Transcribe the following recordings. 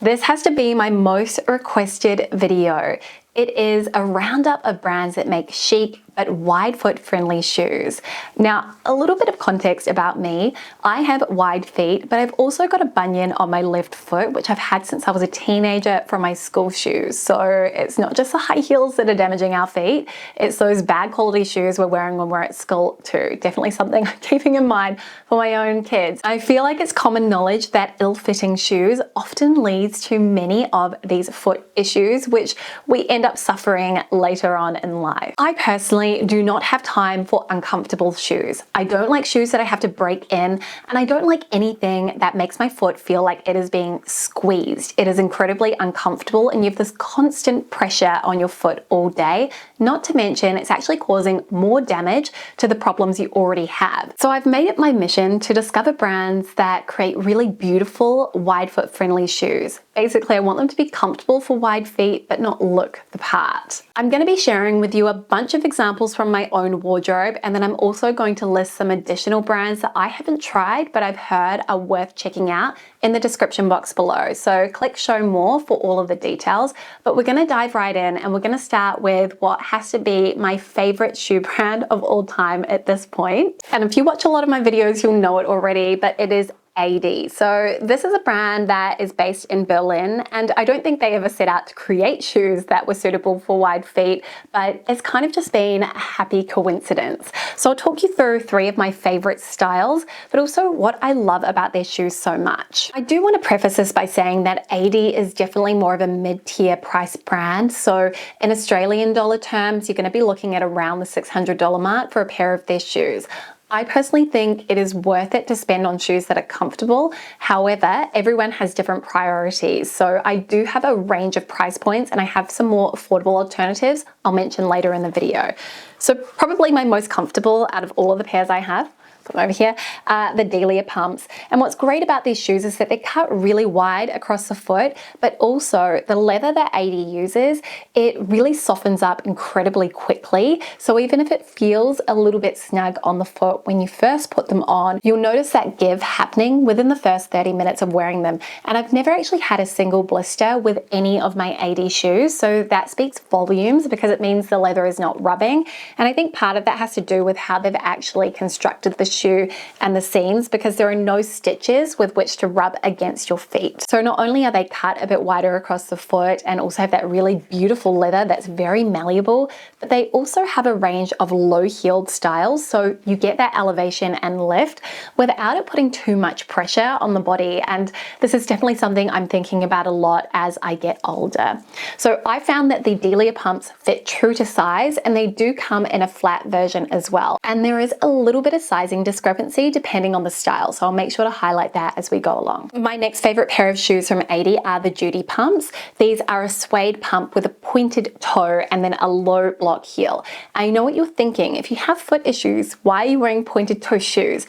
This has to be my most requested video. It is a roundup of brands that make chic but wide foot friendly shoes. Now, a little bit of context about me. I have wide feet, but I've also got a bunion on my left foot, which I've had since I was a teenager from my school shoes. So it's not just the high heels that are damaging our feet, it's those bad quality shoes we're wearing when we're at school too. Definitely something I'm keeping in mind for my own kids. I feel like it's common knowledge that ill-fitting shoes often leads to many of these foot issues, which we end up suffering later on in life. I personally do not have time for uncomfortable shoes. I don't like shoes that I have to break in, and I don't like anything that makes my foot feel like it is being squeezed. It is incredibly uncomfortable and you have this constant pressure on your foot all day, not to mention it's actually causing more damage to the problems you already have. So I've made it my mission to discover brands that create really beautiful wide foot friendly shoes. Basically, I want them to be comfortable for wide feet but not look the part. I'm going to be sharing with you a bunch of examples from my own wardrobe, and then I'm also going to list some additional brands that I haven't tried but I've heard are worth checking out in the description box below. So click show more for all of the details, but we're going to dive right in and we're going to start with what has to be my favorite shoe brand of all time at this point. And if you watch a lot of my videos, you'll know it already, but it is Aeyde. So this is a brand that is based in Berlin, and I don't think they ever set out to create shoes that were suitable for wide feet, but it's kind of just been a happy coincidence. So I'll talk you through 3 of my favorite styles, but also what I love about their shoes so much. I do want to preface this by saying that Aeyde is definitely more of a mid-tier price brand. So in Australian dollar terms, you're going to be looking at around the $600 mark for a pair of their shoes. I personally think it is worth it to spend on shoes that are comfortable. However, everyone has different priorities. So I do have a range of price points and I have some more affordable alternatives I'll mention later in the video. So probably my most comfortable out of all of the pairs I have, over here, the Delia Pumps. And what's great about these shoes is that they cut really wide across the foot, but also the leather that Aeyde uses, it really softens up incredibly quickly. So even if it feels a little bit snug on the foot when you first put them on, you'll notice that give happening within the first 30 minutes of wearing them. And I've never actually had a single blister with any of my Aeyde shoes, so that speaks volumes because it means the leather is not rubbing. And I think part of that has to do with how they've actually constructed the shoe and the seams, because there are no stitches with which to rub against your feet. So not only are they cut a bit wider across the foot and also have that really beautiful leather that's very malleable, but they also have a range of low-heeled styles, so you get that elevation and lift without it putting too much pressure on the body. And this is definitely something I'm thinking about a lot as I get older. So I found that the Delia Pumps fit true to size, and they do come in a flat version as well. And there is a little bit of sizing discrepancy depending on the style, so I'll make sure to highlight that as we go along. My next favorite pair of shoes from Aeyde are the Judi Pumps. These are a suede pump with a pointed toe and then a low block heel. I know what you're thinking. If you have foot issues, why are you wearing pointed toe shoes?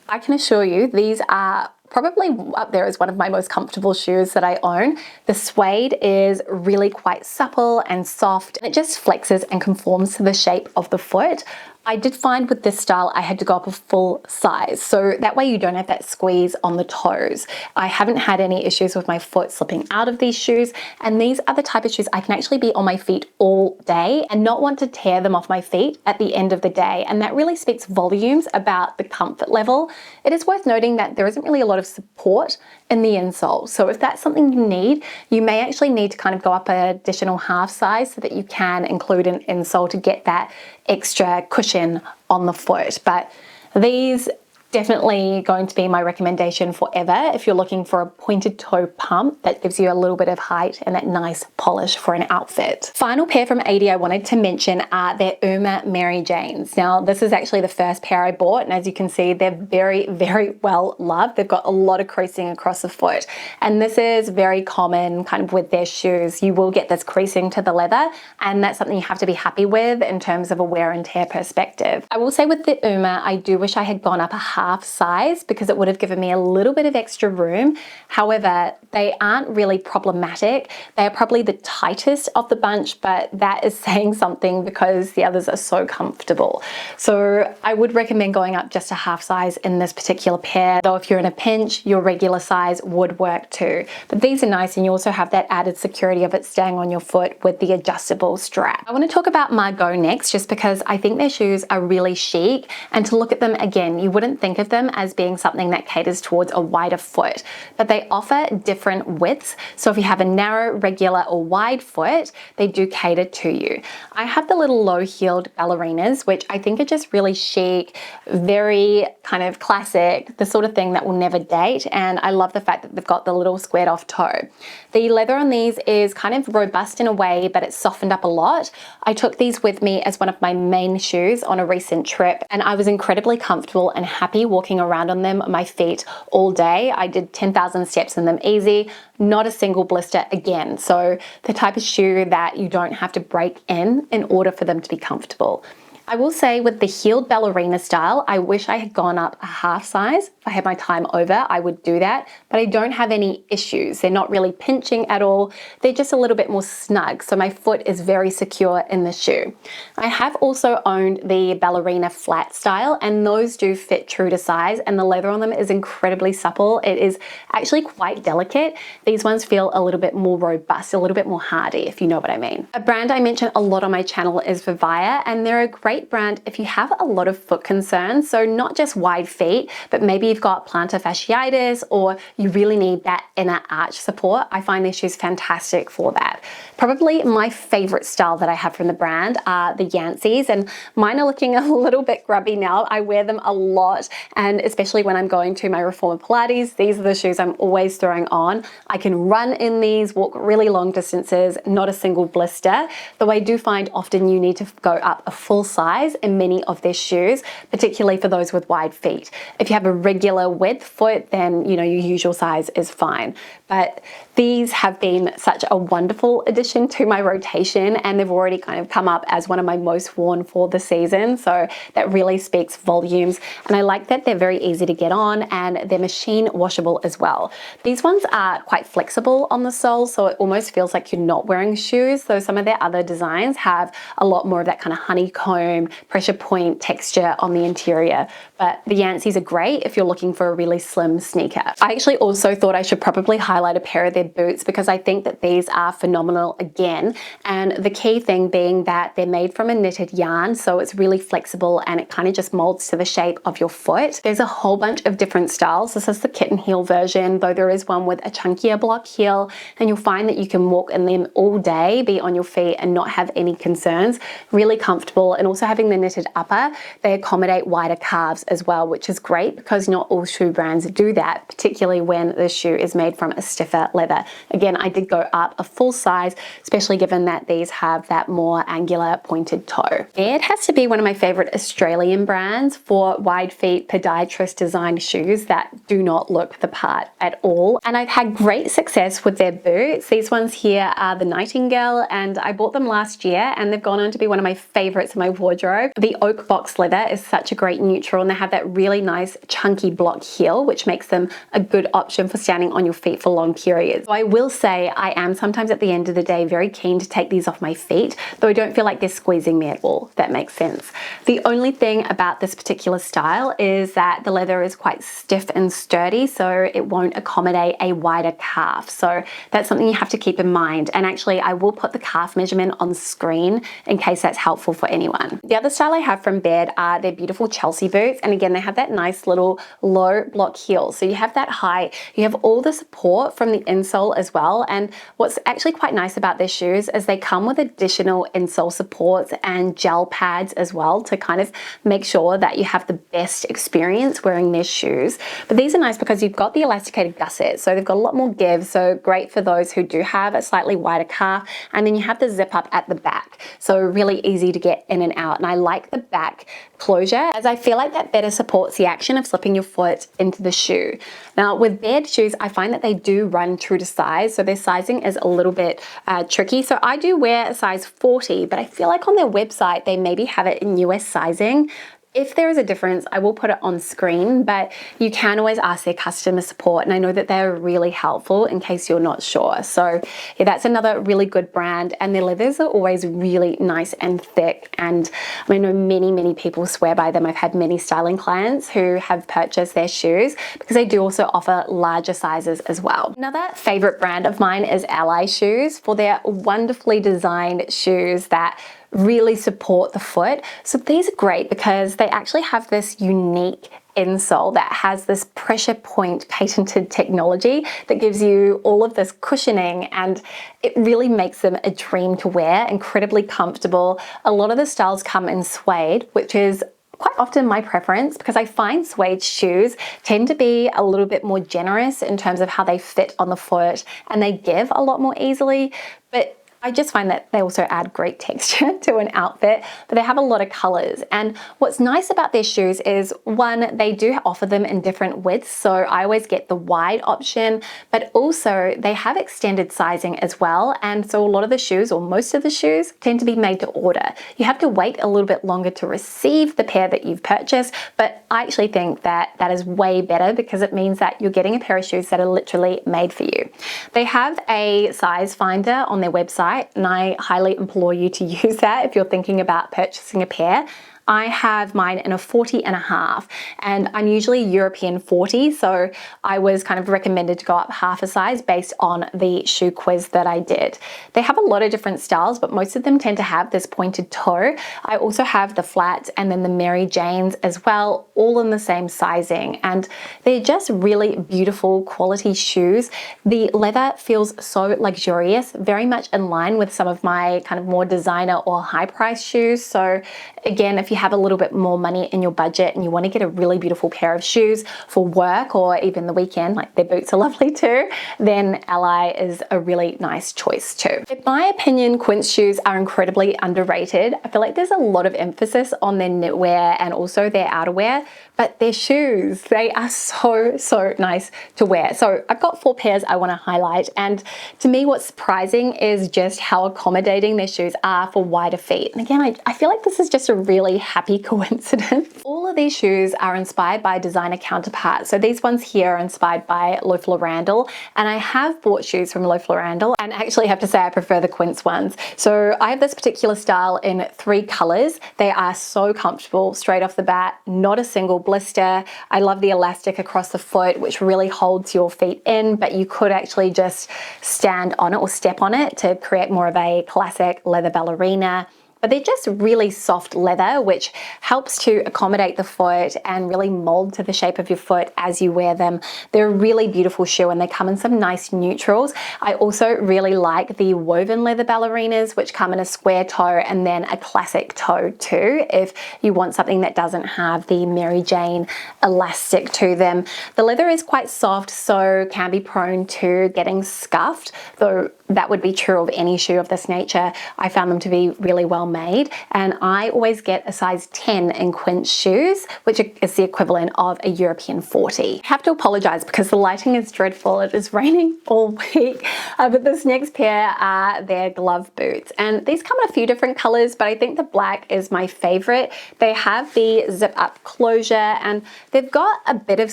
I can assure you these are probably up there as one of my most comfortable shoes that I own. The suede is really quite supple and soft, and it just flexes and conforms to the shape of the foot. I did find with this style I had to go up a full size, so that way you don't have that squeeze on the toes. I haven't had any issues with my foot slipping out of these shoes, and these are the type of shoes I can actually be on my feet all day and not want to tear them off my feet at the end of the day, and that really speaks volumes about the comfort level. It is worth noting that there isn't really a lot of support in the insole, so if that's something you need, you may actually need to kind of go up an additional half size so that you can include an insole to get that extra cushion on the foot. But these definitely going to be my recommendation forever if you're looking for a pointed toe pump that gives you a little bit of height and that nice polish for an outfit. Final pair from Aeyde I wanted to mention are their Quince Mary Janes. Now this is actually the first pair I bought, and as you can see they're very, very well loved. They've got a lot of creasing across the foot, and this is very common kind of with their shoes. You will get this creasing to the leather, and that's something you have to be happy with in terms of a wear and tear perspective. I will say with the Quince, I do wish I had gone up a half size because it would have given me a little bit of extra room. However, they aren't really problematic. They are probably the tightest of the bunch, but that is saying something because the others are so comfortable. So I would recommend going up just a half size in this particular pair, though if you're in a pinch, your regular size would work too. But these are nice, and you also have that added security of it staying on your foot with the adjustable strap. I want to talk about Margaux next, just because I think their shoes are really chic, and to look at them again, you wouldn't think of them as being something that caters towards a wider foot, but they offer different widths. So if you have a narrow, regular, or wide foot, they do cater to you. I have the little low-heeled ballerinas, which I think are just really chic, very kind of classic, the sort of thing that will never date, and I love the fact that they've got the little squared off toe. The leather on these is kind of robust in a way, but it's softened up a lot. I took these with me as one of my main shoes on a recent trip, and I was incredibly comfortable and happy walking around on them on my feet all day. I did 10,000 steps in them easy, not a single blister again. So the type of shoe that you don't have to break in order for them to be comfortable. I will say with the heeled ballerina style, I wish I had gone up a half size. If I had my time over, I would do that, but I don't have any issues. They're not really pinching at all. They're just a little bit more snug, so my foot is very secure in the shoe. I have also owned the ballerina flat style, and those do fit true to size, and the leather on them is incredibly supple. It is actually quite delicate. These ones feel a little bit more robust, a little bit more hardy, if you know what I mean. A brand I mention a lot on my channel is VIVAIA, and they're a great brand if you have a lot of foot concerns, so not just wide feet, but maybe you've got plantar fasciitis or you really need that inner arch support. I find these shoes fantastic for that. Probably my favorite style that I have from the brand are the Yancy's, and mine are looking a little bit grubby now. I wear them a lot, and especially when I'm going to my reformer Pilates, these are the shoes I'm always throwing on. I can run in these, walk really long distances, not a single blister, though I do find often you need to go up a full size in many of their shoes, particularly for those with wide feet. If you have a regular width foot, then your usual size is fine. But these have been such a wonderful addition to my rotation, and they've already kind of come up as one of my most worn for the season, so that really speaks volumes. And I like that they're very easy to get on, and they're machine washable as well. These ones are quite flexible on the sole, so it almost feels like you're not wearing shoes, though some of their other designs have a lot more of that kind of honeycomb, pressure point texture on the interior. But the Yancy's are great if you're looking for a really slim sneaker. I actually also thought I should probably highlight a pair of their boots because I think that these are phenomenal again. And the key thing being that they're made from a knitted yarn, so it's really flexible and it kind of just molds to the shape of your foot. There's a whole bunch of different styles. This is the kitten heel version, though there is one with a chunkier block heel, and you'll find that you can walk in them all day, be on your feet and not have any concerns. Really comfortable, and also having the knitted upper, they accommodate wider calves as well, which is great because not all shoe brands do that, particularly when the shoe is made from a stiffer leather. Again, I did go up a full size, especially given that these have that more angular pointed toe. It has to be one of my favorite Australian brands for wide feet podiatrist designed shoes that do not look the part at all. And I've had great success with their boots. These ones here are the Nightingale, and I bought them last year and they've gone on to be one of my favorites in my wardrobe. The oak box leather is such a great neutral, and they have that really nice chunky block heel, which makes them a good option for standing on your feet for long periods. So I will say I am sometimes at the end of the day very keen to take these off my feet, though I don't feel like they're squeezing me at all, if that makes sense. The only thing about this particular style is that the leather is quite stiff and sturdy, so it won't accommodate a wider calf. So that's something you have to keep in mind. And actually I will put the calf measurement on screen in case that's helpful for anyone. The other style I have from Baird are their beautiful Chelsea boots, and again they have that nice little low block heel, so you have that height, you have all the support from the insole as well. And what's actually quite nice about their shoes is they come with additional insole supports and gel pads as well to kind of make sure that you have the best experience wearing their shoes. But these are nice because you've got the elasticated gusset, so they've got a lot more give, so great for those who do have a slightly wider calf. And then you have the zip up at the back, so really easy to get in and out. And I like the back closure as I feel like that better supports the action of slipping your foot into the shoe. Now with Baird shoes, I find that they do run true to size, so their sizing is a little bit tricky. So I do wear a size 40, but I feel like on their website they maybe have it in US sizing. If there is a difference, I will put it on screen, but you can always ask their customer support, and I know that they're really helpful in case you're not sure. So yeah, that's another really good brand, and their leathers are always really nice and thick, and I know many people swear by them. I've had many styling clients who have purchased their shoes because they do also offer larger sizes as well. Another favorite brand of mine is Ally Shoes for their wonderfully designed shoes that really support the foot. So these are great because they actually have this unique insole that has this pressure point patented technology that gives you all of this cushioning, and it really makes them a dream to wear, incredibly comfortable. A lot of the styles come in suede, which is quite often my preference because I find suede shoes tend to be a little bit more generous in terms of how they fit on the foot, and they give a lot more easily. But I just find that they also add great texture to an outfit, but they have a lot of colors. And what's nice about their shoes is, one, they do offer them in different widths. So I always get the wide option, but also they have extended sizing as well. And so a lot of the shoes, or most of the shoes, tend to be made to order. You have to wait a little bit longer to receive the pair that you've purchased, but I actually think that that is way better because it means that you're getting a pair of shoes that are literally made for you. They have a size finder on their website, and I highly implore you to use that if you're thinking about purchasing a pair. I have mine in a 40.5, and I'm usually European 40, so I was kind of recommended to go up half a size based on the shoe quiz that I did. They have a lot of different styles, but most of them tend to have this pointed toe. I also have the flats and then the Mary Janes as well, all in the same sizing, and they're just really beautiful quality shoes. The leather feels so luxurious, very much in line with some of my kind of more designer or high price shoes. So again, if you have a little bit more money in your budget and you want to get a really beautiful pair of shoes for work or even the weekend, like their boots are lovely too, then Ally is a really nice choice too. In my opinion, Quince shoes are incredibly underrated. I feel like there's a lot of emphasis on their knitwear and also their outerwear, but their shoes, they are so nice to wear. So I've got 4 pairs I want to highlight, and to me what's surprising is just how accommodating their shoes are for wider feet. And again, I feel like this is just a really happy coincidence. All of these shoes are inspired by designer counterparts. So these ones here are inspired by Loaf Lorandle, and I have bought shoes from Loaf Lorandle, and actually have to say I prefer the Quince ones. So I have this particular style in 3 colors. They are so comfortable straight off the bat, not a single blister. I love the elastic across the foot, which really holds your feet in, but you could actually just stand on it or step on it to create more of a classic leather ballerina. But they're just really soft leather, which helps to accommodate the foot and really mold to the shape of your foot as you wear them. They're a really beautiful shoe, and they come in some nice neutrals. I also really like the woven leather ballerinas, which come in a square toe and then a classic toe too, if you want something that doesn't have the Mary Jane elastic to them. The leather is quite soft, so can be prone to getting scuffed, though that would be true of any shoe of this nature. I found them to be really well made, and I always get a size 10 in Quince shoes, which is the equivalent of a European 40. I have to apologize because the lighting is dreadful. It is raining all week, but this next pair are their glove boots, and these come in a few different colors, but I think the black is my favorite. They have the zip up closure, and they've got a bit of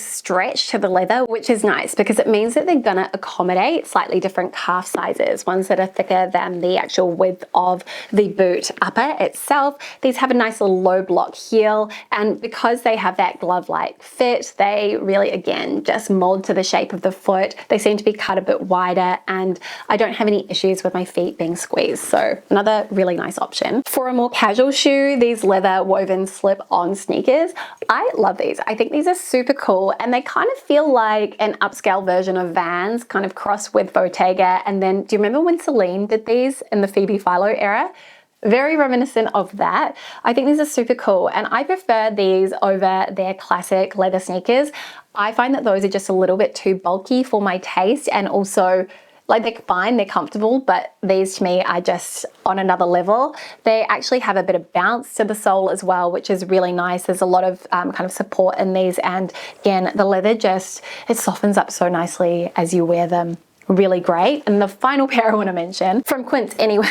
stretch to the leather, which is nice because it means that they're gonna accommodate slightly different calf sizes, ones that are thicker than the actual width of the boot upper itself. These have a nice little low block heel, and because they have that glove-like fit, they really, again, just mold to the shape of the foot. They seem to be cut a bit wider, and I don't have any issues with my feet being squeezed, so another really nice option. For a more casual shoe, these leather woven slip-on sneakers, I love these. I think these are super cool, and they kind of feel like an upscale version of Vans, kind of crossed with Bottega. And then, do you remember when Celine did these in the Phoebe Philo era? Very reminiscent of that. I think these are super cool, and I prefer these over their classic leather sneakers. I find that those are just a little bit too bulky for my taste, and also, like, they're fine, they're comfortable, but these to me are just on another level. They actually have a bit of bounce to the sole as well, which is really nice. There's a lot of kind of support in these, and again, the leather just, it softens up so nicely as you wear them. really great. And the final pair I want to mention, from Quince anyway,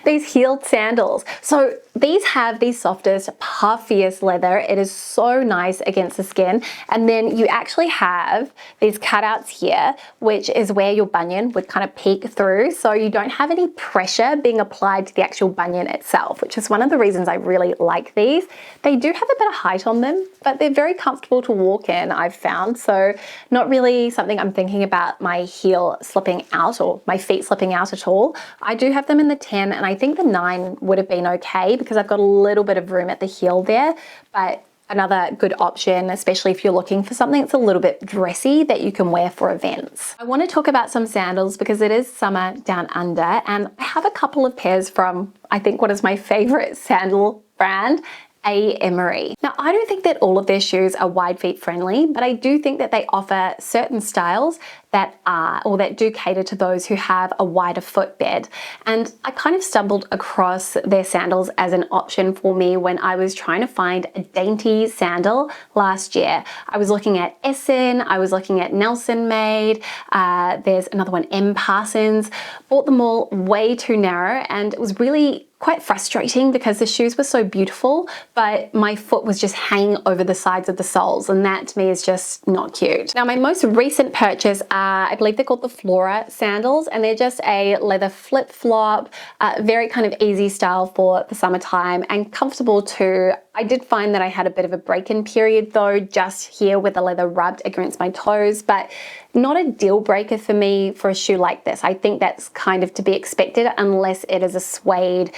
these heeled sandals. So these have the softest, puffiest leather. It is so nice against the skin. And then you actually have these cutouts here, which is where your bunion would kind of peek through. So you don't have any pressure being applied to the actual bunion itself, which is one of the reasons I really like these. They do have a bit of height on them, but they're very comfortable to walk in, I've found. So not really something I'm thinking about my heel slipping out or my feet slipping out at all. I do have them in the 10, and I think the 9 would have been okay because I've got a little bit of room at the heel there, but another good option, especially if you're looking for something that's a little bit dressy that you can wear for events. I want to talk about some sandals because it is summer down under, and I have a couple of pairs from, I think, what is my favorite sandal brand, A.Emery. Now, I don't think that all of their shoes are wide feet friendly, but I do think that they offer certain styles that are, or that do cater to those who have a wider footbed. And I kind of stumbled across their sandals as an option for me when I was trying to find a dainty sandal last year. I was looking at Essen, I was looking at Nelson Made, there's another one, M. Parsons. Bought them all way too narrow, and it was really quite frustrating because the shoes were so beautiful, but my foot was just hanging over the sides of the soles, and that to me is just not cute. Now, my most recent purchase are, I believe they're called the Flora sandals, and they're just a leather flip-flop, very kind of easy style for the summertime and comfortable too. I did find that I had a bit of a break-in period though, just here with the leather rubbed against my toes, but not a deal breaker for me for a shoe like this. I think that's kind of to be expected unless it is a suede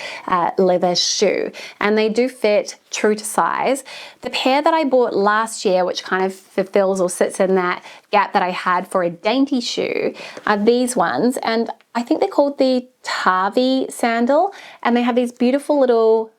leather shoe, and they do fit true to size. The pair that I bought last year, which kind of fulfills or sits in that gap that I had for a dainty shoe, are these ones, and I think they're called the Tavi sandal, and they have these beautiful little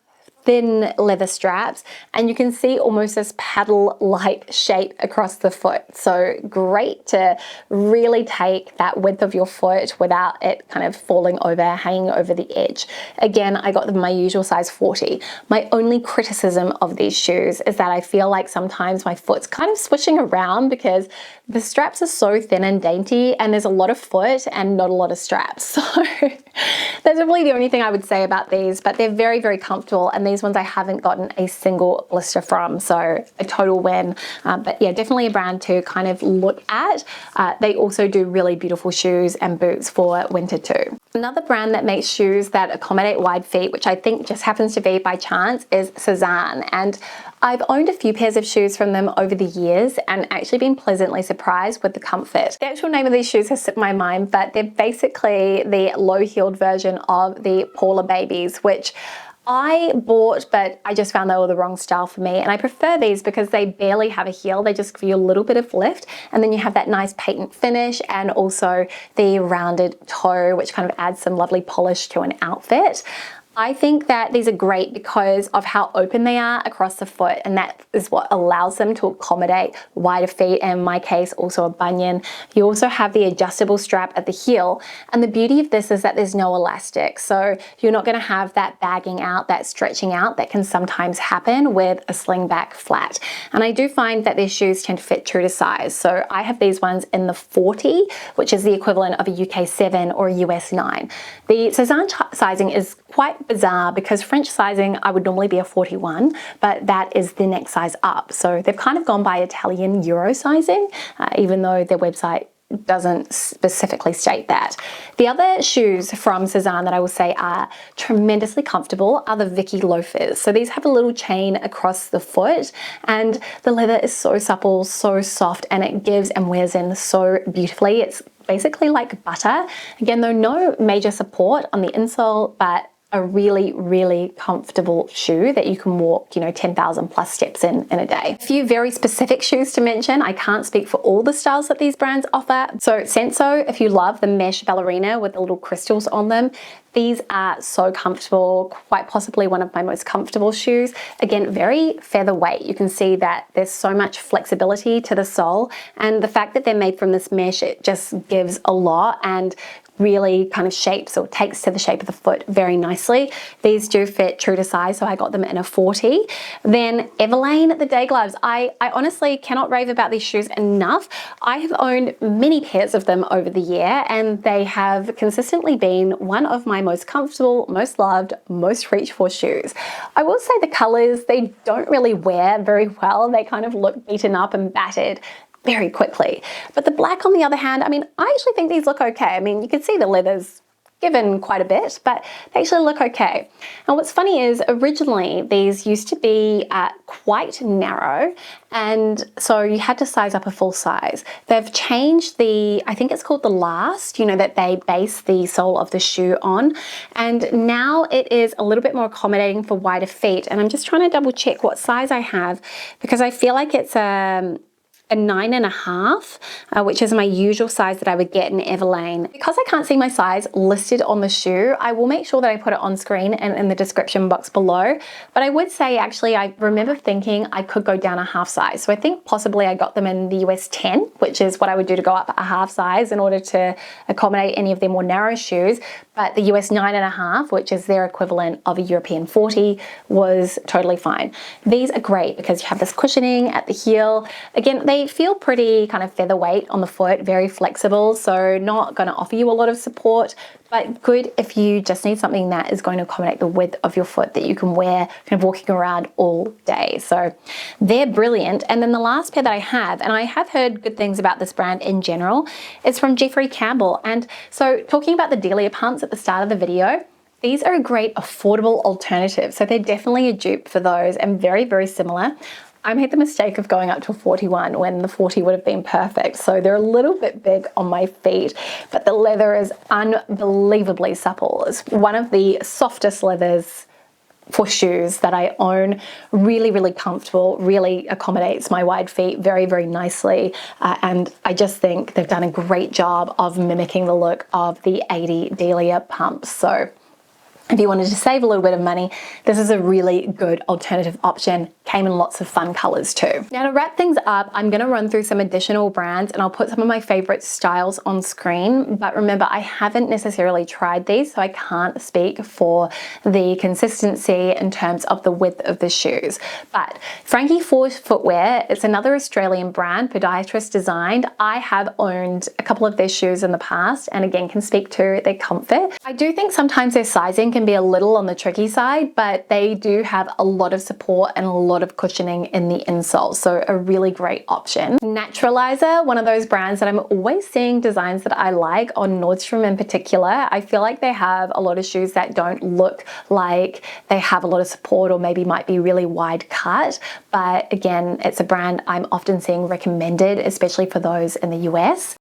thin leather straps, and you can see almost this paddle-like shape across the foot. So great to really take that width of your foot without it kind of falling over, hanging over the edge. Again, I got them my usual size 40. My only criticism of these shoes is that I feel like sometimes my foot's kind of swishing around because the straps are so thin and dainty, and there's a lot of foot and not a lot of straps. So that's really the only thing I would say about these, but they're very, very comfortable, and these ones I haven't gotten a single blister from, so a total win. But yeah, definitely a brand to kind of look at. They also do really beautiful shoes and boots for winter too. Another brand that makes shoes that accommodate wide feet, which I think just happens to be by chance, is Sezane. And I've owned a few pairs of shoes from them over the years and actually been pleasantly surprised with the comfort. The actual name of these shoes has slipped my mind, but they're basically the low-heeled version of the Paula babies, which I bought, but I just found they were the wrong style for me. And I prefer these because they barely have a heel. They just give you a little bit of lift, and then you have that nice patent finish and also the rounded toe, which kind of adds some lovely polish to an outfit. I think that these are great because of how open they are across the foot, and that is what allows them to accommodate wider feet, and in my case also a bunion. You also have the adjustable strap at the heel, and the beauty of this is that there's no elastic, so you're not going to have that bagging out, that stretching out that can sometimes happen with a sling back flat. And I do find that these shoes tend to fit true to size, so I have these ones in the 40, which is the equivalent of a UK 7 or a US 9. The Sezane sizing is quite bizarre because French sizing I would normally be a 41, but that is the next size up. So they've kind of gone by Italian Euro sizing, even though their website doesn't specifically state that. The other shoes from Sezane that I will say are tremendously comfortable are the Vicky loafers. So these have a little chain across the foot, and the leather is so supple, so soft, and it gives and wears in so beautifully. It's basically like butter. Again, though, no major support on the insole, but a really, really comfortable shoe that you can walk, 10,000 plus steps in a day. A few very specific shoes to mention. I can't speak for all the styles that these brands offer. So Senso, if you love the mesh ballerina with the little crystals on them, these are so comfortable, quite possibly one of my most comfortable shoes. Again, very featherweight. You can see that there's so much flexibility to the sole, and the fact that they're made from this mesh, it just gives a lot, and really kind of shapes or takes to the shape of the foot very nicely. These do fit true to size, so I got them in a 40. Then Everlane, the day gloves. I honestly cannot rave about these shoes enough. I have owned many pairs of them over the year, and they have consistently been one of my most comfortable, most loved, most reached for shoes. I will say the colors, they don't really wear very well. They kind of look beaten up and battered very quickly. But the black, on the other hand, I mean, I actually think these look okay. I mean, you can see the leather's given quite a bit, but they actually look okay. And what's funny is originally these used to be quite narrow, and so you had to size up a full size. They've changed I think it's called the last, you know, that they base the sole of the shoe on, and now it is a little bit more accommodating for wider feet. And I'm just trying to double check what size I have, because I feel like it's a 9.5, which is my usual size that I would get in Everlane. Because I can't see my size listed on the shoe, I will make sure that I put it on screen and in the description box below. But I would say, actually, I remember thinking I could go down a half size. So I think possibly I got them in the US 10, which is what I would do to go up a half size in order to accommodate any of their more narrow shoes. But the US 9.5, which is their equivalent of a European 40, was totally fine. These are great because you have this cushioning at the heel. Again, they feel pretty kind of featherweight on the foot, very flexible, so not going to offer you a lot of support, but good if you just need something that is going to accommodate the width of your foot that you can wear kind of walking around all day. So they're brilliant. And then the last pair that I have, and I have heard good things about this brand in general, is from Campbell. And so talking about the Delia Pumps at the start of the video, these are a great affordable alternative. So they're definitely a dupe for those, and very, very similar. I made the mistake of going up to a 41 when the 40 would have been perfect. So they're a little bit big on my feet, but the leather is unbelievably supple. It's one of the softest leathers for shoes that I own. Really, really comfortable, really accommodates my wide feet very, very nicely. And I just think they've done a great job of mimicking the look of the Aeyde Delia Pumps. So if you wanted to save a little bit of money, this is a really good alternative option. Came in lots of fun colors too. Now, to wrap things up, I'm going to run through some additional brands, and I'll put some of my favorite styles on screen. But remember, I haven't necessarily tried these, so I can't speak for the consistency in terms of the width of the shoes. But FRANKiE4 Footwear, it's another Australian brand, podiatrist designed. I have owned a couple of their shoes in the past, and again, can speak to their comfort. I do think sometimes their sizing can be a little on the tricky side, but they do have a lot of support and a lot of cushioning in the insole, so a really great option. Naturalizer, one of those brands that I'm always seeing designs that I like on Nordstrom in particular. I feel like they have a lot of shoes that don't look like they have a lot of support, or maybe might be really wide cut, but again, it's a brand I'm often seeing recommended, especially for those in the US.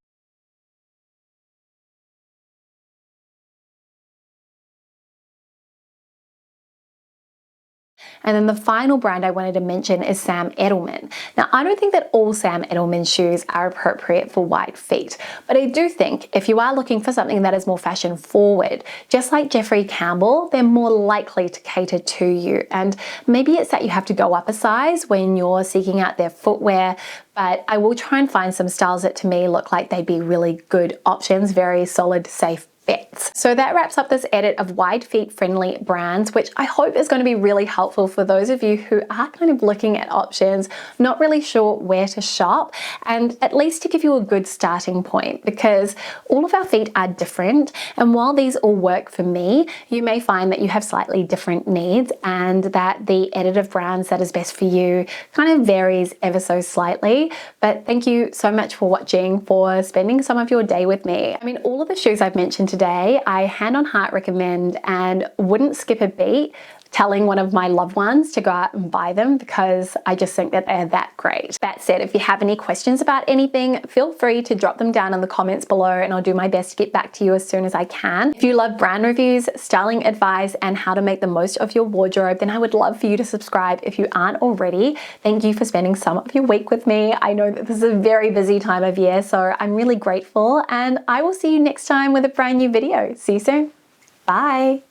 And then the final brand I wanted to mention is Sam Edelman. Now, I don't think that all Sam Edelman shoes are appropriate for wide feet, but I do think if you are looking for something that is more fashion forward, just like Campbell, they're more likely to cater to you. And maybe it's that you have to go up a size when you're seeking out their footwear, but I will try and find some styles that to me look like they'd be really good options, very solid, safe fits. So that wraps up this edit of wide feet friendly brands, which I hope is going to be really helpful for those of you who are kind of looking at options, not really sure where to shop, and at least to give you a good starting point, because all of our feet are different. And while these all work for me, you may find that you have slightly different needs, and that the edit of brands that is best for you kind of varies ever so slightly. But thank you so much for watching, for spending some of your day with me. I mean, all of the shoes I've mentioned today, I hand on heart recommend and wouldn't skip a beat telling one of my loved ones to go out and buy them, because I just think that they're that great. That said, if you have any questions about anything, feel free to drop them down in the comments below, and I'll do my best to get back to you as soon as I can. If you love brand reviews, styling advice, and how to make the most of your wardrobe, then I would love for you to subscribe if you aren't already. Thank you for spending some of your week with me. I know that this is a very busy time of year, so I'm really grateful, and I will see you next time with a brand new video. See you soon. Bye.